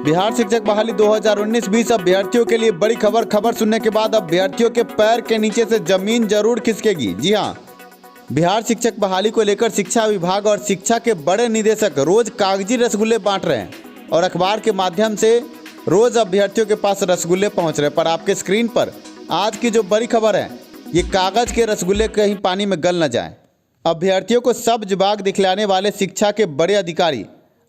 बिहार शिक्षक बहाली 2019-20 अभ्यर्थियों के लिए बड़ी खबर सुनने के बाद अभ्यर्थियों के पैर के नीचे से जमीन जरूर खिसकेगी। जी हां, बिहार शिक्षक बहाली को लेकर शिक्षा विभाग और शिक्षा के बड़े निदेशक रोज कागजी रसगुल्ले बांट रहे हैं और अखबार के माध्यम से रोज अभ्यर्थियों के पास रसगुल्ले पहुंच रहे हैं। पर आपके स्क्रीन पर आज की जो बड़ी खबर है, ये कागज के रसगुल्ले कहीं पानी में गल न जाए। अभ्यर्थियों को सब्ज बाग दिखलाने वाले शिक्षा के बड़े अधिकारी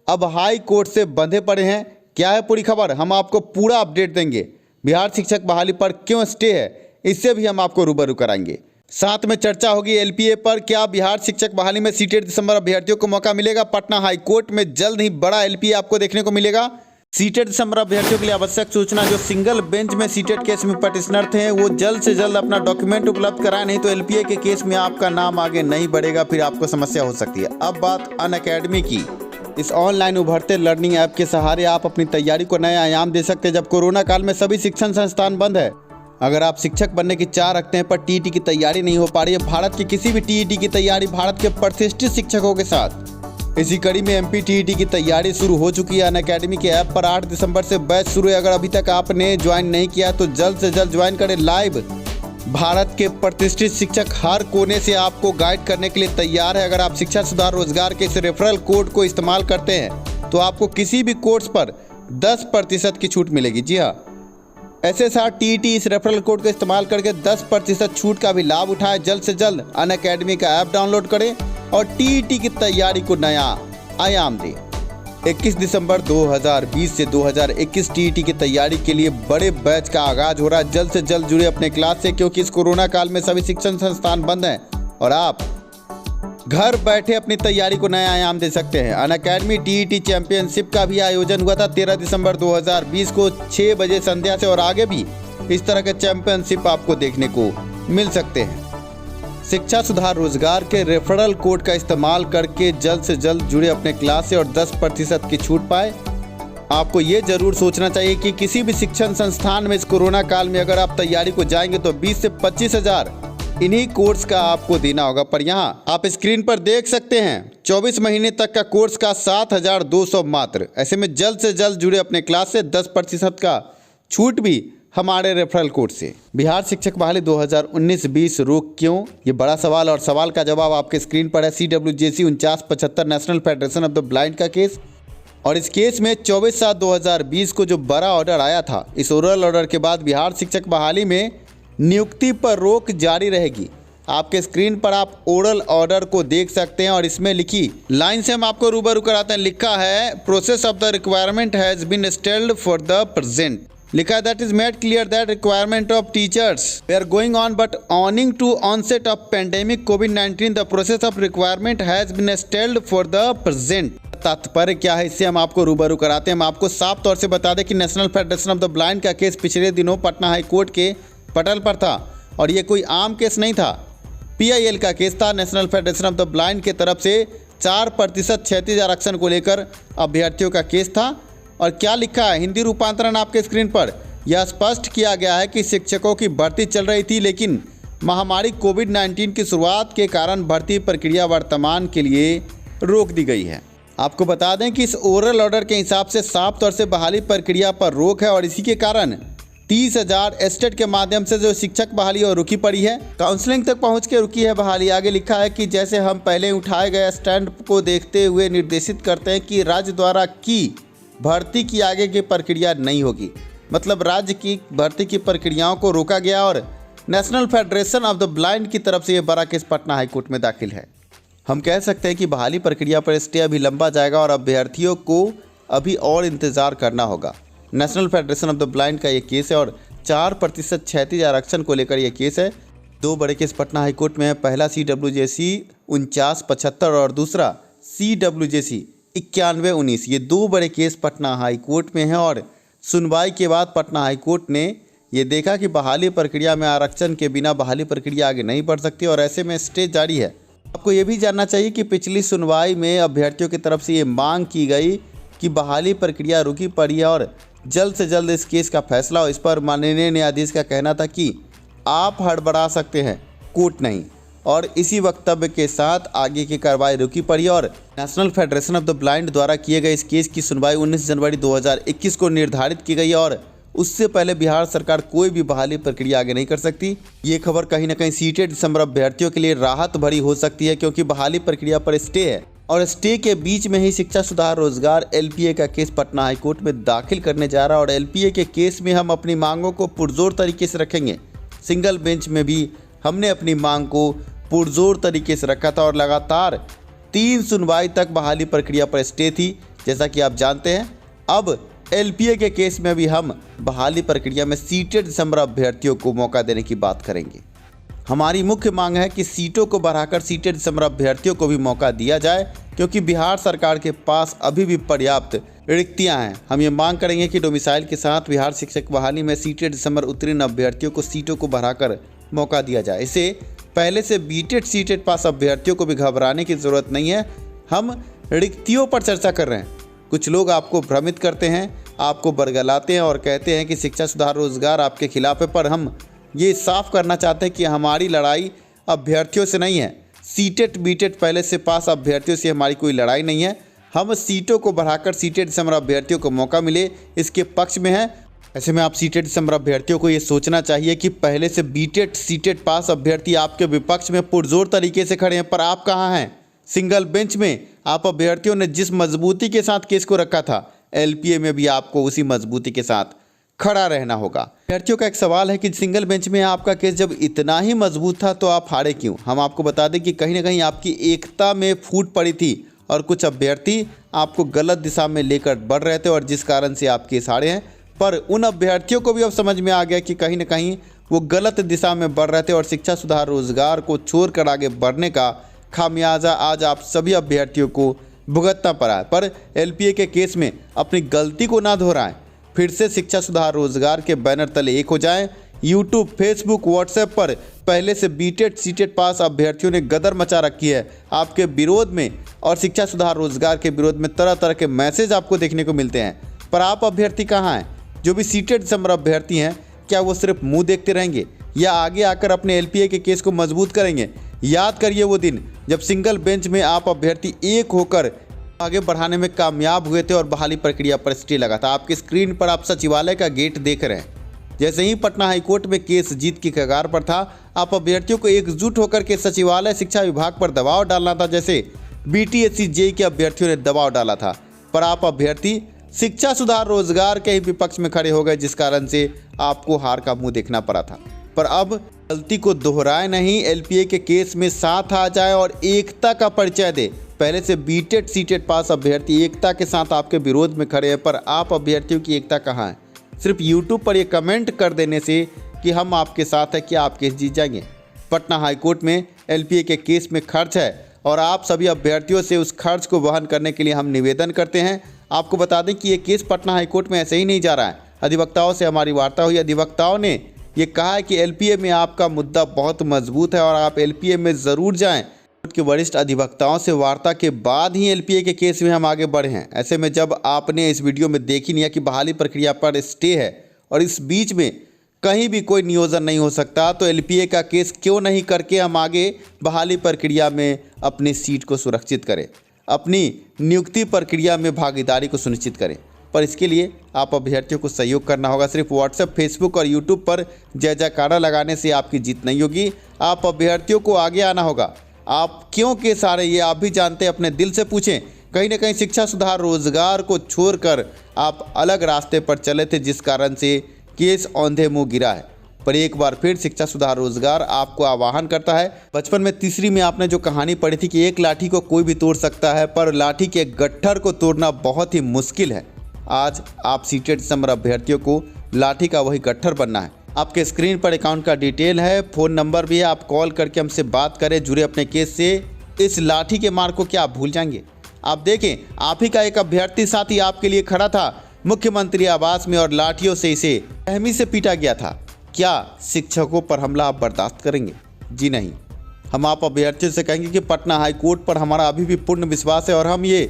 अब हाई कोर्ट से बंधे पड़े हैं। क्या है पूरी खबर, हम आपको पूरा अपडेट देंगे। बिहार शिक्षक बहाली पर क्यों स्टे है, इससे भी हम आपको रूबरू कराएंगे। साथ में चर्चा होगी एलपीए पर। क्या बिहार शिक्षक बहाली में सीटेड दिसंबर अभ्यर्थियों को मौका मिलेगा? पटना हाई कोर्ट में जल्द ही बड़ा एलपीए आपको देखने को मिलेगा। सीटेड दिसंबर अभ्यर्थियों के लिए आवश्यक सूचना, जो सिंगल बेंच में सीटेड केस में पटिशनर थे वो जल्द से जल्द अपना डॉक्यूमेंट उपलब्ध कराएं, नहीं तो एलपीए के केस में आपका नाम आगे नहीं बढ़ेगा, फिर आपको समस्या हो सकती है। अब बात अनअकैडमी की। इस ऑनलाइन उभरते लर्निंग ऐप के सहारे आप अपनी तैयारी को नया आयाम दे सकते हैं। जब कोरोना काल में सभी शिक्षण संस्थान बंद है, अगर आप शिक्षक बनने की चाह रखते हैं पर टीईटी की तैयारी नहीं हो पा रही है, भारत की किसी भी टीईटी की तैयारी भारत के प्रतिष्ठित शिक्षकों के साथ इसी कड़ी में एमपी टीईटी की तैयारी शुरू हो चुकी है। अनअकैडमी के ऐप पर 8 दिसंबर से बैच शुरू है। अगर अभी तक आपने ज्वाइन नहीं किया तो जल्द से जल्द ज्वाइन करें। लाइव भारत के प्रतिष्ठित शिक्षक हर कोने से आपको गाइड करने के लिए तैयार है। अगर आप शिक्षा सुधार रोजगार के इस रेफरल कोड को इस्तेमाल करते हैं तो आपको किसी भी कोर्स पर 10% की छूट मिलेगी। जी हाँ, SSR TET इस रेफरल कोड का इस्तेमाल करके 10% छूट का भी लाभ उठाएं। जल्द से जल्द अनअकैडमी का ऐप डाउनलोड करें और टीईटी की तैयारी को नया आयाम दें। 21 दिसंबर 2020 से 2021 टीईटी की तैयारी के लिए बड़े बैच का आगाज हो रहा है। जल्द से जल्द जुड़े अपने क्लास से, क्योंकि इस कोरोना काल में सभी शिक्षण संस्थान बंद हैं और आप घर बैठे अपनी तैयारी को नया आयाम दे सकते हैं। अनअकैडमी टीईटी चैंपियनशिप का भी आयोजन हुआ था 13 दिसंबर 2020 को 6 बजे संध्या से, और आगे भी इस तरह के चैंपियनशिप आपको देखने को मिल सकते हैं। शिक्षा सुधार रोजगार के रेफरल कोड का इस्तेमाल करके जल्द से जल्द जुड़े अपने क्लास से और 10% की छूट पाए। आपको ये जरूर सोचना चाहिए कि किसी भी शिक्षण संस्थान में इस कोरोना काल में अगर आप तैयारी को जाएंगे तो 20 से 25 हजार इन्हीं कोर्स का आपको देना होगा। पर यहाँ आप स्क्रीन पर देख सकते हैं 24 महीने तक का कोर्स का 7,200 मात्र। ऐसे में जल्द से जल्द जुड़े अपने क्लास से 10% का छूट भी हमारे रेफरल कोड से। बिहार शिक्षक बहाली 2019-20 रोक क्यों, ये बड़ा सवाल, और सवाल का जवाब आपके स्क्रीन पर है। CWJC 4975 national federation of the blind का केस, और इस केस में 24/7/2020 को जो बड़ा ऑर्डर आया था, इस ओरल ऑर्डर के बाद बिहार शिक्षक बहाली में नियुक्ति पर रोक जारी रहेगी। आपके स्क्रीन पर आप ओरल ऑर्डर को देख सकते हैं और इसमें लिखी लाइन से हम आपको रूबरू कराते हैं। लिखा है, process of the requirement has been stalled for the present. लिखा है, that is made clear that requirement of teachers were going on but owing to onset of pandemic कोविड-19 the process of requirement has been stalled for the present. तात्पर्य क्या है, इससे हम आपको रूबरू कराते हैं। हम आपको साफ तौर से बता दें कि national federation of the blind का केस पिछले दिनों पटना हाई कोर्ट के पटल पर था और ये कोई आम केस नहीं था, PIL का केस था। National federation of the blind के तरफ से 4% क्षैतिज आरक्षण को लेकर अभ्यर्थियों का केस था। और क्या लिखा है, हिंदी रूपांतरण आपके स्क्रीन पर, यह स्पष्ट किया गया है कि शिक्षकों की भर्ती चल रही थी, लेकिन महामारी कोविड-19 की शुरुआत के कारण भर्ती प्रक्रिया वर्तमान के लिए रोक दी गई है। आपको बता दें कि इस ओरल ऑर्डर के हिसाब से साफ तौर से बहाली प्रक्रिया पर रोक है और इसी के कारण 30,000 एस्टेट के माध्यम से जो शिक्षक बहाली और रुकी पड़ी है, काउंसलिंग तक पहुंच के रुकी है बहाली। आगे लिखा है कि जैसे हम पहले उठाए गए स्टैंड को देखते हुए निर्देशित करते हैं कि राज्य द्वारा की भर्ती की आगे की प्रक्रिया नहीं होगी। मतलब राज्य की भर्ती की प्रक्रियाओं को रोका गया और national federation of the blind की तरफ से ये बड़ा केस पटना हाईकोर्ट में दाखिल है। हम कह सकते हैं कि बहाली प्रक्रिया पर स्टे अभी लंबा जाएगा और अभ्यर्थियों को अभी और इंतज़ार करना होगा। National federation of the blind का ये केस है और 4% क्षैतिज आरक्षण को लेकर ये केस है। 2 बड़े केस पटना हाईकोर्ट में है। पहला CWJC 4975 और दूसरा CWJC 9119। ये 2 बड़े केस पटना हाई कोर्ट में हैं और सुनवाई के बाद पटना हाई कोर्ट ने ये देखा कि बहाली प्रक्रिया में आरक्षण के बिना बहाली प्रक्रिया आगे नहीं बढ़ सकती और ऐसे में स्टे जारी है। आपको ये भी जानना चाहिए कि पिछली सुनवाई में अभ्यर्थियों की तरफ से ये मांग की गई कि बहाली प्रक्रिया रुकी पड़ी है और जल्द से जल्द इस केस का फैसला हो। इस पर माननीय न्यायाधीश का कहना था कि आप हड़बड़ा सकते हैं, कोर्ट नहीं। और इसी वक्तव्य के साथ आगे की कार्रवाई रुकी पड़ी और national federation of the blind द्वारा किए गए इस केस की सुनवाई 19 जनवरी 2021 को निर्धारित की गई और उससे पहले बिहार सरकार कोई भी बहाली प्रक्रिया आगे नहीं कर सकती। ये खबर कहीं ना कहीं सीटें दिसंबर अभ्यर्थियों के लिए राहत भरी हो सकती है, क्योंकि बहाली प्रक्रिया पर स्टे है और स्टे के बीच में ही शिक्षा सुधार रोजगार एलपीए का केस पटना हाईकोर्ट में दाखिल करने जा रहा है और एलपीए के केस में हम अपनी मांगों को पुरजोर तरीके से रखेंगे। सिंगल बेंच में भी हमने अपनी मांग को पुरजोर तरीके से रखा था और लगातार 3 सुनवाई तक बहाली प्रक्रिया पर स्टे थी। जैसा कि आप जानते हैं, अब एलपीए के केस में भी हम बहाली प्रक्रिया में सीटेड दिसंबर अभ्यर्थियों को मौका देने की बात करेंगे। हमारी मुख्य मांग है कि सीटों को बढ़ाकर सीटेड दिसंबर अभ्यर्थियों को भी मौका दिया जाए, क्योंकि बिहार सरकार के पास अभी भी पर्याप्त रिक्तियां हैं। हम ये मांग करेंगे कि डोमिसाइल के साथ बिहार शिक्षक बहाली में सीटेड दिसंबर उत्तीर्ण अभ्यर्थियों को सीटों को बढ़ाकर मौका दिया जाए। इसे पहले से बीटेड सीटेड पास अभ्यर्थियों को भी घबराने की ज़रूरत नहीं है। हम रिक्तियों पर चर्चा कर रहे हैं। कुछ लोग आपको भ्रमित करते हैं, आपको बरगलाते हैं और कहते हैं कि शिक्षा सुधार रोजगार आपके खिलाफ है, पर हम ये साफ करना चाहते हैं कि हमारी लड़ाई अभ्यर्थियों से नहीं है। सीटेड बीटेड पहले से पास अभ्यर्थियों से हमारी कोई लड़ाई नहीं है। हम सीटों को बढ़ाकर सीटेड दिसंबर अभ्यर्थियों को मौका मिले, इसके पक्ष में है। ऐसे में आप सीटेड दिसंबर अभ्यर्थियों को ये सोचना चाहिए कि पहले से बीटेड सीटेड पास अभ्यर्थी आपके विपक्ष में पुरजोर तरीके से खड़े हैं, पर आप कहाँ हैं? सिंगल बेंच में आप अभ्यर्थियों ने जिस मजबूती के साथ केस को रखा था, एलपीए में भी आपको उसी मजबूती के साथ खड़ा रहना होगा। अभ्यर्थियों का एक सवाल है कि सिंगल बेंच में आपका केस जब इतना ही मजबूत था तो आप हारे क्यों? हम आपको बता दें कि कहीं ना कहीं आपकी एकता में फूट पड़ी थी और कुछ अभ्यर्थी आपको गलत दिशा में लेकर बढ़ रहे थे और जिस कारण से आप केस हारे हैं। पर उन अभ्यर्थियों को भी अब समझ में आ गया कि कहीं ना कहीं वो गलत दिशा में बढ़ रहे थे और शिक्षा सुधार रोजगार को छोड़कर आगे बढ़ने का खामियाजा आज आप सभी अभ्यर्थियों को भुगतना पड़ा है। पर एलपीए के केस में अपनी गलती को ना दोहराएं, फिर से शिक्षा सुधार रोजगार के बैनर तले एक हो जाएं। यूट्यूब, फेसबुक, व्हाट्सएप पर पहले से बीटेड सीटेड पास अभ्यर्थियों ने गदर मचा रखी है आपके विरोध में और शिक्षा सुधार रोजगार के विरोध में तरह तरह के मैसेज आपको देखने को मिलते हैं। पर आप अभ्यर्थी कहाँ हैं? जो भी सीटेड दिसंबर अभ्यर्थी हैं, क्या वो सिर्फ मुंह देखते रहेंगे या आगे आकर अपने एलपीए के केस को मजबूत करेंगे? याद करिए वो दिन जब सिंगल बेंच में आप अभ्यर्थी एक होकर आगे बढ़ाने में कामयाब हुए थे और बहाली प्रक्रिया पर स्टे लगा था। आपकी स्क्रीन पर आप सचिवालय का गेट देख रहे हैं। जैसे ही पटना हाईकोर्ट में केस जीत की कगार पर था, आप अभ्यर्थियों को एकजुट होकर के सचिवालय शिक्षा विभाग पर दबाव डालना था, जैसे बीटीएससी जेईई के अभ्यर्थियों ने दबाव डाला था। पर आप अभ्यर्थी शिक्षा सुधार रोजगार के ही विपक्ष में खड़े हो गए, जिस कारण से आपको हार का मुंह देखना पड़ा था। पर अब गलती को दोहराए नहीं, एलपीए के केस में साथ आ जाए और एकता का परिचय दे। पहले से बीटेड सीटेड पास अभ्यर्थी एकता के साथ आपके विरोध में खड़े हैं, पर आप अभ्यर्थियों की एकता कहाँ है? सिर्फ यूट्यूब पर ये कमेंट कर देने से कि हम आपके साथ हैं, क्या आप केस जीत जाएंगे? पटना हाईकोर्ट में एलपीए के केस में खर्च है और आप सभी अभ्यर्थियों से उस खर्च को वहन करने के लिए हम निवेदन करते हैं। आपको बता दें कि ये केस पटना हाईकोर्ट में ऐसे ही नहीं जा रहा है। अधिवक्ताओं से हमारी वार्ता हुई, अधिवक्ताओं ने ये कहा है कि एलपीए में आपका मुद्दा बहुत मजबूत है और आप एलपीए में ज़रूर जाएं। कोर्ट के वरिष्ठ अधिवक्ताओं से वार्ता के बाद ही एलपीए के केस में हम आगे बढ़े हैं। ऐसे में जब आपने इस वीडियो में देख ही नहीं है कि बहाली प्रक्रिया पर स्टे है और इस बीच में कहीं भी कोई नियोजन नहीं हो सकता, तो एलपीए का केस क्यों नहीं करके हम आगे बहाली प्रक्रिया में अपनी सीट को सुरक्षित करें, अपनी नियुक्ति प्रक्रिया में भागीदारी को सुनिश्चित करें। पर इसके लिए आप अभ्यर्थियों को सहयोग करना होगा। सिर्फ व्हाट्सएप, फेसबुक और यूट्यूब पर जय जयकारा लगाने से आपकी जीत नहीं होगी। आप अभ्यर्थियों को आगे आना होगा। आप क्यों केस आ रहे ये आप भी जानते हैं, अपने दिल से पूछें। कहीं ना कहीं शिक्षा सुधार रोजगार को छोड़कर आप अलग रास्ते पर चले थे, जिस कारण से केस औंधे मुंह गिरा है। पर एक बार फिर शिक्षा सुधार रोजगार आपको आह्वान करता है। बचपन में तीसरी में आपने जो कहानी पढ़ी थी कि एक लाठी को कोई भी तोड़ सकता है, पर लाठी के गट्ठर को तोड़ना बहुत ही मुश्किल है। आज आप सीटेड दिसंबर अभ्यर्थियों को लाठी का वही गट्ठर बनना है। आपके स्क्रीन पर अकाउंट का डिटेल है, फ़ोन नंबर भी है। आप कॉल करके हमसे बात करें, जुड़े अपने केस से। इस लाठी के मार को क्या आप भूल जाएंगे? आप देखें, आप ही का एक अभ्यर्थी साथी आपके लिए खड़ा था मुख्यमंत्री आवास में और लाठियों से इसे रहमी से पीटा गया था। क्या शिक्षकों पर हमला आप बर्दाश्त करेंगे? जी नहीं। हम आप अभ्यर्थियों से कहेंगे कि पटना हाईकोर्ट पर हमारा अभी भी पूर्ण विश्वास है और हम ये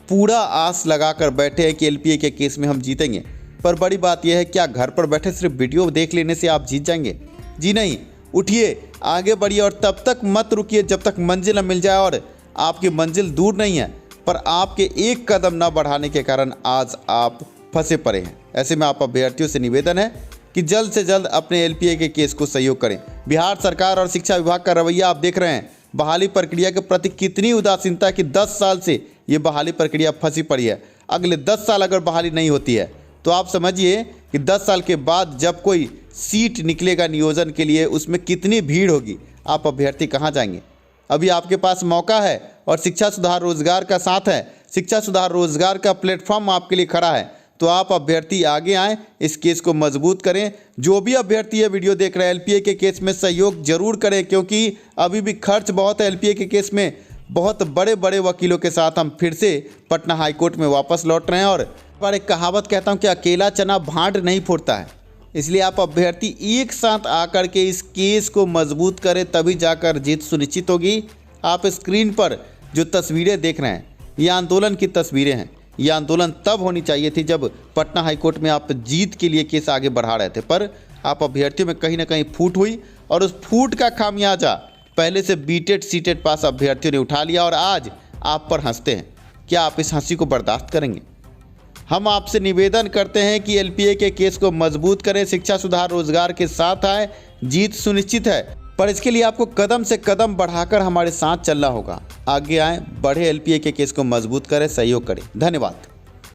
पूरा आस लगाकर बैठे हैं कि एलपीए के केस में हम जीतेंगे। पर बड़ी बात यह है, क्या घर पर बैठे सिर्फ वीडियो देख लेने से आप जीत जाएंगे? जी नहीं। उठिए, आगे बढ़िए और तब तक मत रुकिए जब तक मंजिल न मिल जाए। और आपकी मंजिल दूर नहीं है, पर आपके एक कदम न बढ़ाने के कारण आज आप फंसे पड़े हैं। ऐसे में आप अभ्यर्थियों से निवेदन है कि जल्द से जल्द अपने एलपीए के केस को सहयोग करें। बिहार सरकार और शिक्षा विभाग का रवैया आप देख रहे हैं, बहाली प्रक्रिया के प्रति कितनी उदासीनता कि 10 साल से ये बहाली प्रक्रिया फंसी पड़ी है। अगले 10 साल अगर बहाली नहीं होती है तो आप समझिए कि 10 साल के बाद जब कोई सीट निकलेगा नियोजन के लिए, उसमें कितनी भीड़ होगी। आप अभ्यर्थी कहाँ जाएंगे? अभी आपके पास मौका है और शिक्षा सुधार रोजगार का साथ है। शिक्षा सुधार रोजगार का प्लेटफॉर्म आपके लिए खड़ा है, तो आप अभ्यर्थी आगे आएँ, इस केस को मजबूत करें। जो भी अभ्यर्थी ये वीडियो देख रहे हैं, एलपीए के केस में सहयोग जरूर करें, क्योंकि अभी भी खर्च बहुत है एलपीए के केस में। बहुत बड़े बड़े वकीलों के साथ हम फिर से पटना हाईकोर्ट में वापस लौट रहे हैं। और बड़े कहावत कहता हूँ कि अकेला चना भांड नहीं फोड़ता है, इसलिए आप अभ्यर्थी एक साथ आकर के इस केस को मजबूत करें, तभी जाकर जीत सुनिश्चित होगी। आप स्क्रीन पर जो तस्वीरें देख रहे हैं, ये आंदोलन की तस्वीरें हैं। ये आंदोलन तब होनी चाहिए थी जब पटना हाईकोर्ट में आप जीत के लिए केस आगे बढ़ा रहे थे, पर आप अभ्यर्थियों में कहीं ना कहीं फूट हुई और उस फूट का खामियाजा पहले से बीटेड सीटेड पास अभ्यर्थियों ने उठा लिया और आज आप पर हंसते हैं। क्या आप इस हंसी को बर्दाश्त करेंगे? हम आपसे निवेदन करते हैं कि एलपीए के केस को मजबूत करें, शिक्षा सुधार रोजगार के साथ आए, जीत सुनिश्चित है, पर इसके लिए आपको कदम से कदम बढ़ाकर हमारे साथ चलना होगा। आगे आएं, बढ़े, एलपीए के केस को मजबूत करें, सहयोग करें। धन्यवाद।